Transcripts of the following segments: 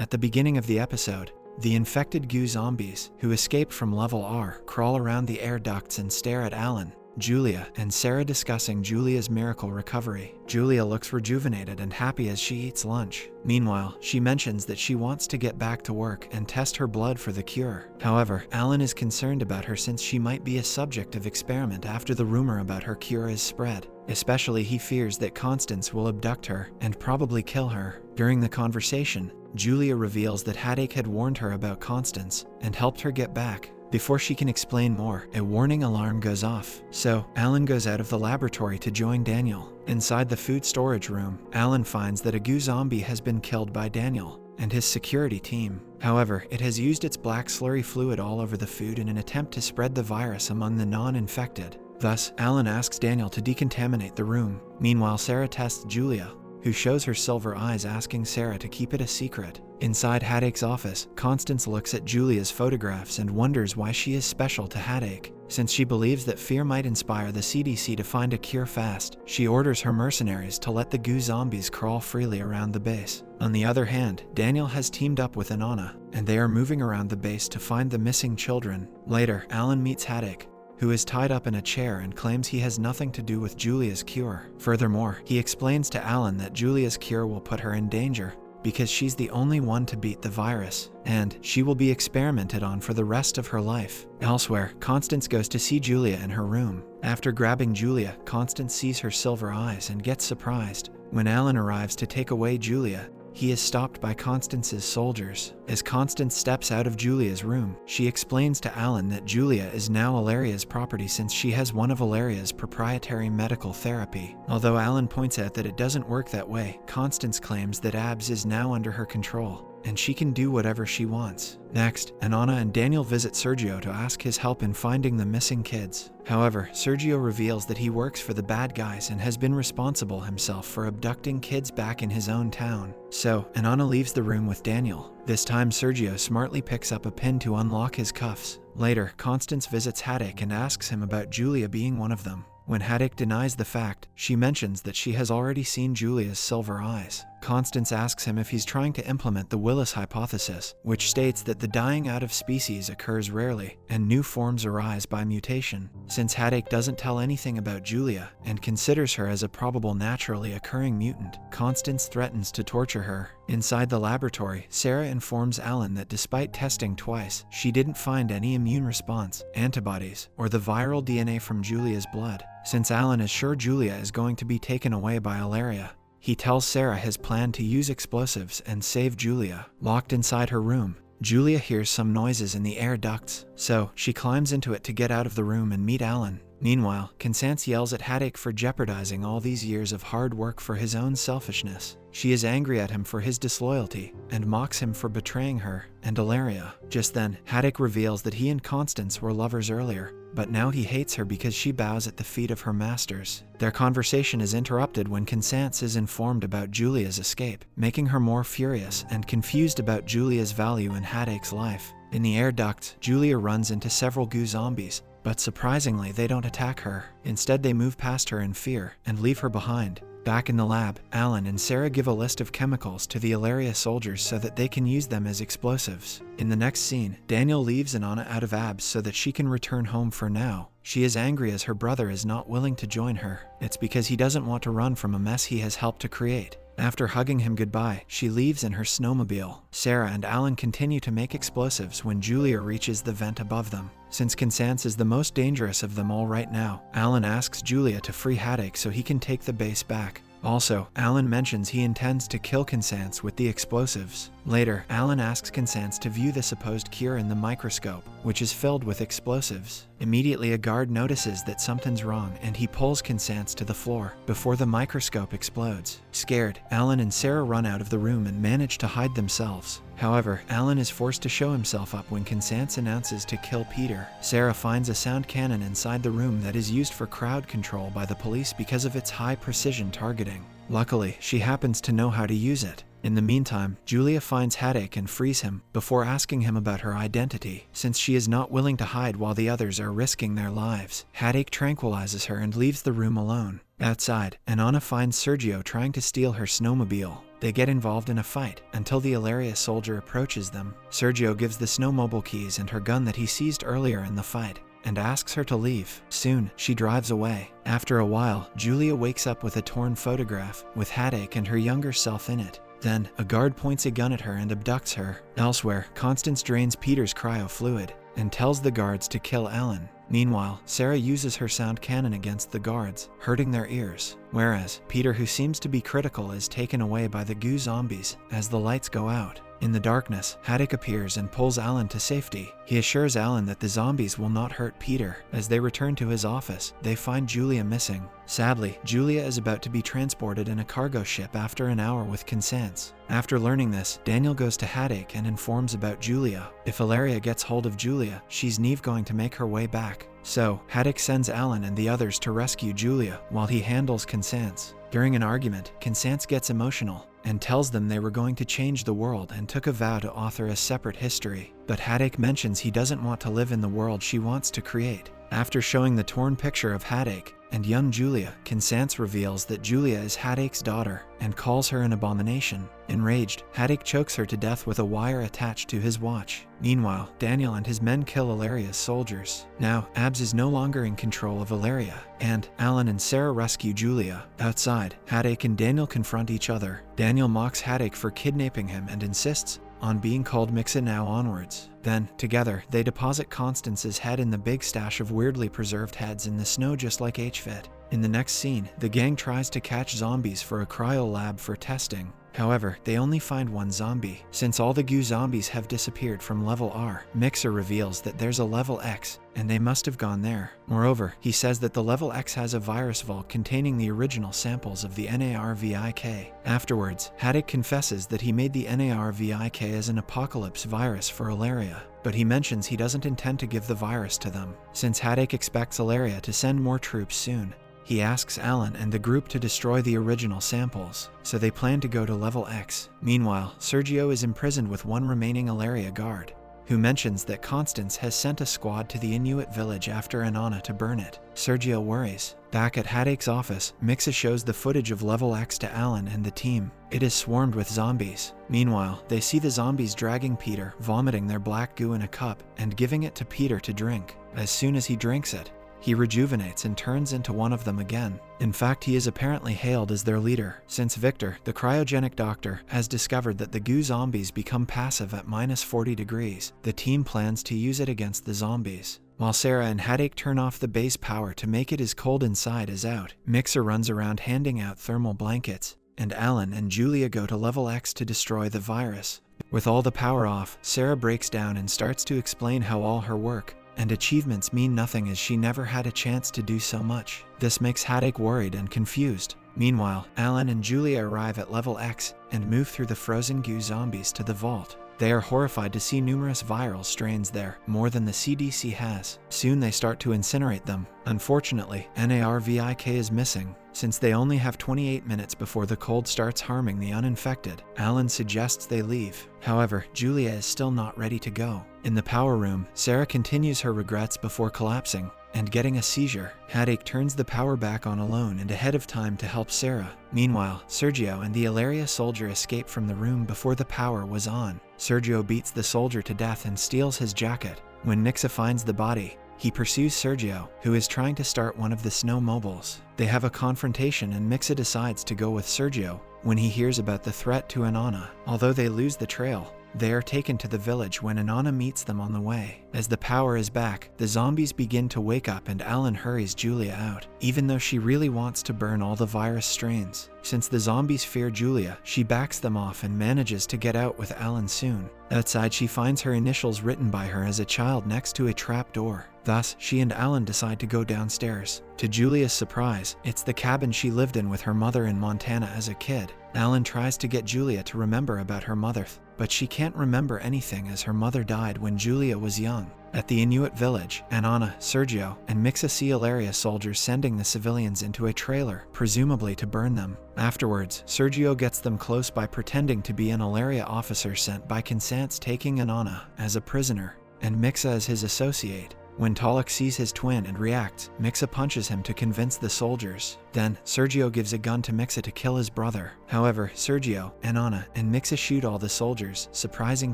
At the beginning of the episode, the infected goo zombies, who escaped from level R, crawl around the air ducts and stare at Alan, Julia, and Sarah discussing Julia's miracle recovery. Julia looks rejuvenated and happy as she eats lunch. Meanwhile, she mentions that she wants to get back to work and test her blood for the cure. However, Alan is concerned about her since she might be a subject of experiment after the rumor about her cure is spread. Especially, he fears that Constance will abduct her and probably kill her. During the conversation, Julia reveals that Haddock had warned her about Constance and helped her get back. Before she can explain more, a warning alarm goes off. So, Alan goes out of the laboratory to join Daniel. Inside the food storage room, Alan finds that a goo zombie has been killed by Daniel and his security team. However, it has used its black slurry fluid all over the food in an attempt to spread the virus among the non-infected. Thus, Alan asks Daniel to decontaminate the room. Meanwhile, Sarah tests Julia, who shows her silver eyes, asking Sarah to keep it a secret. Inside Haddock's office, Constance looks at Julia's photographs and wonders why she is special to Haddock. Since she believes that fear might inspire the CDC to find a cure fast, she orders her mercenaries to let the goo zombies crawl freely around the base. On the other hand, Daniel has teamed up with Inanna, and they are moving around the base to find the missing children. Later, Alan meets Haddock, who is tied up in a chair and claims he has nothing to do with Julia's cure. Furthermore, he explains to Alan that Julia's cure will put her in danger because she's the only one to beat the virus, and she will be experimented on for the rest of her life. Elsewhere, Constance goes to see Julia in her room. After grabbing Julia, Constance sees her silver eyes and gets surprised. When Alan arrives to take away Julia, he is stopped by Constance's soldiers. As Constance steps out of Julia's room, she explains to Alan that Julia is now Ilaria's property since she has one of Ilaria's proprietary medical therapy. Although Alan points out that it doesn't work that way, Constance claims that Abs is now under her control, and she can do whatever she wants. Next, Inanna and Daniel visit Sergio to ask his help in finding the missing kids. However, Sergio reveals that he works for the bad guys and has been responsible himself for abducting kids back in his own town. So, Inanna leaves the room with Daniel. This time, Sergio smartly picks up a pin to unlock his cuffs. Later, Constance visits Haddock and asks him about Julia being one of them. When Haddock denies the fact, she mentions that she has already seen Julia's silver eyes. Constance asks him if he's trying to implement the Willis hypothesis, which states that the dying out of species occurs rarely, and new forms arise by mutation. Since Haddock doesn't tell anything about Julia, and considers her as a probable naturally occurring mutant, Constance threatens to torture her. Inside the laboratory, Sarah informs Alan that despite testing twice, she didn't find any immune response, antibodies, or the viral DNA from Julia's blood. Since Alan is sure Julia is going to be taken away by Ilaria, he tells Sarah his plan to use explosives and save Julia. Locked inside her room, Julia hears some noises in the air ducts, so she climbs into it to get out of the room and meet Alan. Meanwhile, Constance yells at Haddock for jeopardizing all these years of hard work for his own selfishness. She is angry at him for his disloyalty and mocks him for betraying her and Ilaria. Just then, Haddock reveals that he and Constance were lovers earlier, but now he hates her because she bows at the feet of her masters. Their conversation is interrupted when Constance is informed about Julia's escape, making her more furious and confused about Julia's value in Haddock's life. In the air ducts, Julia runs into several goo zombies, but surprisingly they don't attack her. Instead, they move past her in fear and leave her behind. Back in the lab, Alan and Sarah give a list of chemicals to the Ilaria soldiers so that they can use them as explosives. In the next scene, Daniel leaves Inanna out of Abs so that she can return home for now. She is angry as her brother is not willing to join her. It's because he doesn't want to run from a mess he has helped to create. After hugging him goodbye, she leaves in her snowmobile. Sarah and Alan continue to make explosives when Julia reaches the vent above them. Since Constance is the most dangerous of them all right now, Alan asks Julia to free Haddock so he can take the base back. Also, Alan mentions he intends to kill Constance with the explosives. Later, Alan asks Constance to view the supposed cure in the microscope, which is filled with explosives. Immediately, a guard notices that something's wrong and he pulls Constance to the floor before the microscope explodes. Scared, Alan and Sarah run out of the room and manage to hide themselves. However, Alan is forced to show himself up when Constance announces to kill Peter. Sarah finds a sound cannon inside the room that is used for crowd control by the police because of its high precision targeting. Luckily, she happens to know how to use it. In the meantime, Julia finds Haddock and frees him before asking him about her identity, since she is not willing to hide while the others are risking their lives. Haddock tranquilizes her and leaves the room alone. Outside, Anana finds Sergio trying to steal her snowmobile. They get involved in a fight until the Ilaria soldier approaches them. Sergio gives the snowmobile keys and her gun that he seized earlier in the fight and asks her to leave. Soon, she drives away. After a while, Julia wakes up with a torn photograph with Haddock and her younger self in it. Then, a guard points a gun at her and abducts her. Elsewhere, Constance drains Peter's cryo-fluid and tells the guards to kill Alan. Meanwhile, Sarah uses her sound cannon against the guards, hurting their ears. Whereas, Peter, who seems to be critical, is taken away by the goo zombies as the lights go out. In the darkness, Haddock appears and pulls Alan to safety. He assures Alan that the zombies will not hurt Peter. As they return to his office, they find Julia missing. Sadly, Julia is about to be transported in a cargo ship after an hour with Constance. After learning this, Daniel goes to Haddock and informs about Julia. If Ilaria gets hold of Julia, she's never going to make her way back. So, Haddock sends Alan and the others to rescue Julia while he handles Constance. During an argument, Constance gets emotional and tells them they were going to change the world and took a vow to author a separate history. But Haddock mentions he doesn't want to live in the world she wants to create. After showing the torn picture of Haddock and young Julia, Constance reveals that Julia is Haddock's daughter and calls her an abomination. Enraged, Haddock chokes her to death with a wire attached to his watch. Meanwhile, Daniel and his men kill Ilaria's soldiers. Now, Abs is no longer in control of Ilaria, and Alan and Sarah rescue Julia. Outside, Haddock and Daniel confront each other. Daniel mocks Haddock for kidnapping him and insists on being called Mixa now onwards. Then, together, they deposit Constance's head in the big stash of weirdly preserved heads in the snow just like HFIT. In the next scene, the gang tries to catch zombies for a cryo lab for testing. However, they only find one zombie. Since all the goo zombies have disappeared from level R, Mixer reveals that there's a level X, and they must have gone there. Moreover, he says that the level X has a virus vault containing the original samples of the NARVIK. Afterwards, Haddock confesses that he made the NARVIK as an apocalypse virus for Ilaria, but he mentions he doesn't intend to give the virus to them, since Haddock expects Ilaria to send more troops soon. He asks Alan and the group to destroy the original samples, so they plan to go to level X. Meanwhile, Sergio is imprisoned with one remaining Ilaria guard, who mentions that Constance has sent a squad to the Inuit village after Anana to burn it. Sergio worries. Back at Haddock's office, Mixa shows the footage of level X to Alan and the team. It is swarmed with zombies. Meanwhile, they see the zombies dragging Peter, vomiting their black goo in a cup, and giving it to Peter to drink. As soon as he drinks it, he rejuvenates and turns into one of them again. In fact, he is apparently hailed as their leader, since Victor, the cryogenic doctor, has discovered that the goo zombies become passive at -40 degrees. The team plans to use it against the zombies. While Sarah and Haddock turn off the base power to make it as cold inside as out, Mixer runs around handing out thermal blankets, and Alan and Julia go to level X to destroy the virus. With all the power off, Sarah breaks down and starts to explain how all her work and achievements mean nothing as she never had a chance to do so much. This makes Haddock worried and confused. Meanwhile, Alan and Julia arrive at level X and move through the frozen goo zombies to the vault. They are horrified to see numerous viral strains there, more than the CDC has. Soon they start to incinerate them. Unfortunately, NARVIK is missing. Since they only have 28 minutes before the cold starts harming the uninfected, Alan suggests they leave. However, Julia is still not ready to go. In the power room, Sarah continues her regrets before collapsing and getting a seizure. Haddock turns the power back on alone and ahead of time to help Sarah. Meanwhile, Sergio and the Ilaria soldier escape from the room before the power was on. Sergio beats the soldier to death and steals his jacket. When Nixa finds the body, he pursues Sergio, who is trying to start one of the snowmobiles. They have a confrontation and Mixa decides to go with Sergio when he hears about the threat to Anana. Although they lose the trail, they are taken to the village when Anana meets them on the way. As the power is back, the zombies begin to wake up and Alan hurries Julia out, even though she really wants to burn all the virus strains. Since the zombies fear Julia, she backs them off and manages to get out with Alan soon. Outside, she finds her initials written by her as a child next to a trap door. Thus, she and Alan decide to go downstairs. To Julia's surprise, it's the cabin she lived in with her mother in Montana as a kid. Alan tries to get Julia to remember about her mother, but she can't remember anything as her mother died when Julia was young. At the Inuit village, Anna, Sergio, and Mixa see Ilaria soldiers sending the civilians into a trailer, presumably to burn them. Afterwards, Sergio gets them close by pretending to be an Ilaria officer sent by Consance, taking Anna as a prisoner, and Mixa as his associate. When Tolok sees his twin and reacts, Mixa punches him to convince the soldiers. Then, Sergio gives a gun to Mixa to kill his brother. However, Sergio, Anna, and Mixa shoot all the soldiers, surprising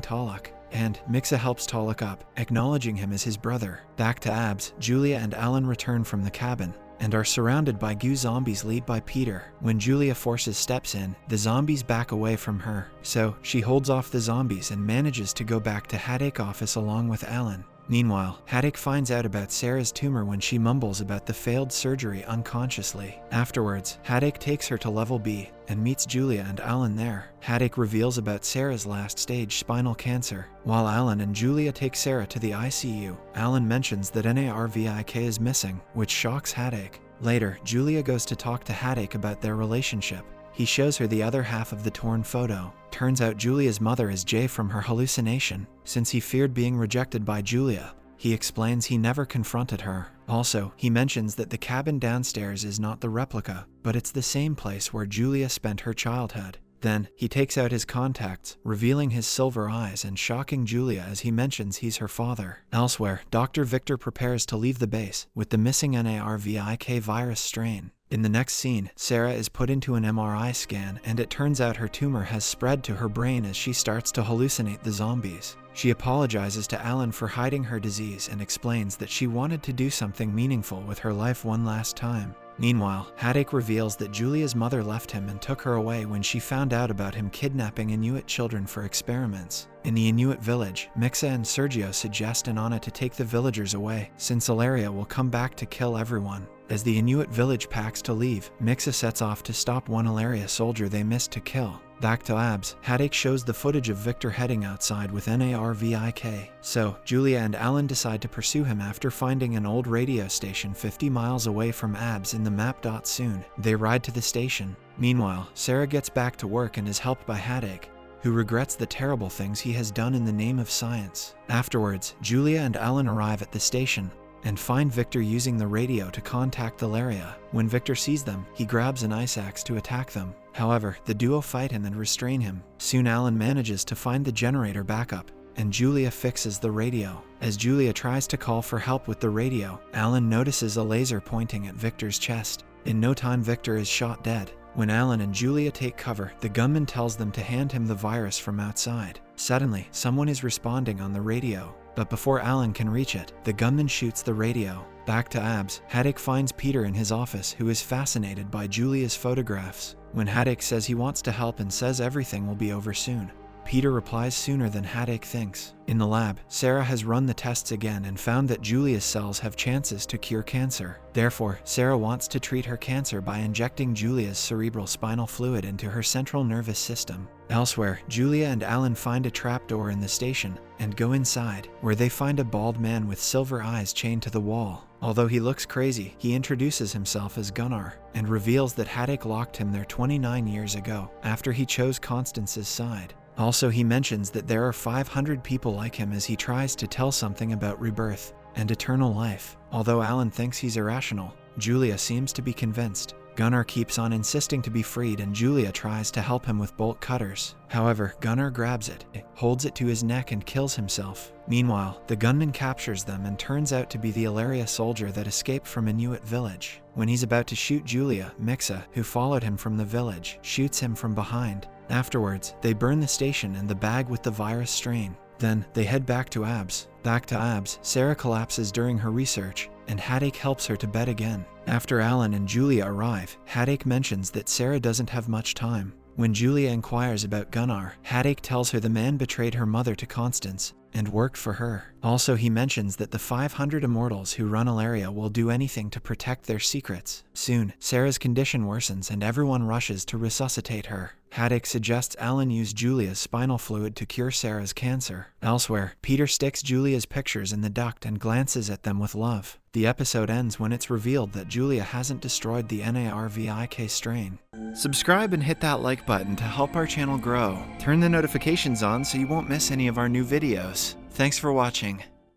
Tolok. And Mixa helps Tolok up, acknowledging him as his brother. Back to Abs, Julia and Alan return from the cabin and are surrounded by goo zombies led by Peter. When Julia forces steps in, the zombies back away from her. So, she holds off the zombies and manages to go back to Haddock office along with Alan. Meanwhile, Haddock finds out about Sarah's tumor when she mumbles about the failed surgery unconsciously. Afterwards, Haddock takes her to level B and meets Julia and Alan there. Haddock reveals about Sarah's last stage spinal cancer. While Alan and Julia take Sarah to the ICU, Alan mentions that Narvik is missing, which shocks Haddock. Later, Julia goes to talk to Haddock about their relationship. He shows her the other half of the torn photo. Turns out Julia's mother is Jay from her hallucination. Since he feared being rejected by Julia, he explains he never confronted her. Also, he mentions that the cabin downstairs is not the replica, but it's the same place where Julia spent her childhood. Then, he takes out his contacts, revealing his silver eyes and shocking Julia as he mentions he's her father. Elsewhere, Dr. Victor prepares to leave the base with the missing Narvik virus strain. In the next scene, Sarah is put into an MRI scan and it turns out her tumor has spread to her brain as she starts to hallucinate the zombies. She apologizes to Alan for hiding her disease and explains that she wanted to do something meaningful with her life one last time. Meanwhile, Haddock reveals that Julia's mother left him and took her away when she found out about him kidnapping Inuit children for experiments. In the Inuit village, Mixa and Sergio suggest Anna to take the villagers away, since Ilaria will come back to kill everyone. As the Inuit village packs to leave, Mixa sets off to stop one Ilaria soldier they missed to kill. Back to Abs, Haddock shows the footage of Victor heading outside with Narvik. So, Julia and Alan decide to pursue him after finding an old radio station 50 miles away from Abs in the map. Soon, they ride to the station. Meanwhile, Sarah gets back to work and is helped by Haddock, who regrets the terrible things he has done in the name of science. Afterwards, Julia and Alan arrive at the station and find Victor using the radio to contact Ilaria. When Victor sees them, he grabs an ice axe to attack them. However, the duo fight him and restrain him. Soon Alan manages to find the generator backup, and Julia fixes the radio. As Julia tries to call for help with the radio, Alan notices a laser pointing at Victor's chest. In no time, Victor is shot dead. When Alan and Julia take cover, the gunman tells them to hand him the virus from outside. Suddenly, someone is responding on the radio, but before Alan can reach it, the gunman shoots the radio. Back to Abs, Haddock finds Peter in his office, who is fascinated by Julia's photographs. When Haddock says he wants to help and says everything will be over soon, Peter replies sooner than Haddock thinks. In the lab, Sarah has run the tests again and found that Julia's cells have chances to cure cancer. Therefore, Sarah wants to treat her cancer by injecting Julia's cerebral spinal fluid into her central nervous system. Elsewhere, Julia and Alan find a trapdoor in the station and go inside, where they find a bald man with silver eyes chained to the wall. Although he looks crazy, he introduces himself as Gunnar and reveals that Haddock locked him there 29 years ago, after he chose Constance's side. Also, he mentions that there are 500 people like him as he tries to tell something about rebirth and eternal life. Although Alan thinks he's irrational, Julia seems to be convinced. Gunnar keeps on insisting to be freed and Julia tries to help him with bolt cutters. However, Gunnar grabs it, holds it to his neck and kills himself. Meanwhile, the gunman captures them and turns out to be the Ilaria soldier that escaped from Inuit village. When he's about to shoot Julia, Mixa, who followed him from the village, shoots him from behind. Afterwards, they burn the station and the bag with the virus strain. Then, they head back to Abs. Back to Abs, Sarah collapses during her research, and Haddock helps her to bed again. After Alan and Julia arrive, Haddock mentions that Sarah doesn't have much time. When Julia inquires about Gunnar, Haddock tells her the man betrayed her mother to Constance and worked for her. Also, he mentions that the 500 immortals who run Ilaria will do anything to protect their secrets. Soon, Sarah's condition worsens and everyone rushes to resuscitate her. Haddock suggests Alan use Julia's spinal fluid to cure Sarah's cancer. Elsewhere, Peter sticks Julia's pictures in the duct and glances at them with love. The episode ends when it's revealed that Julia hasn't destroyed the Narvik strain. Subscribe and hit that like button to help our channel grow. Turn the notifications on so you won't miss any of our new videos. Thanks for watching.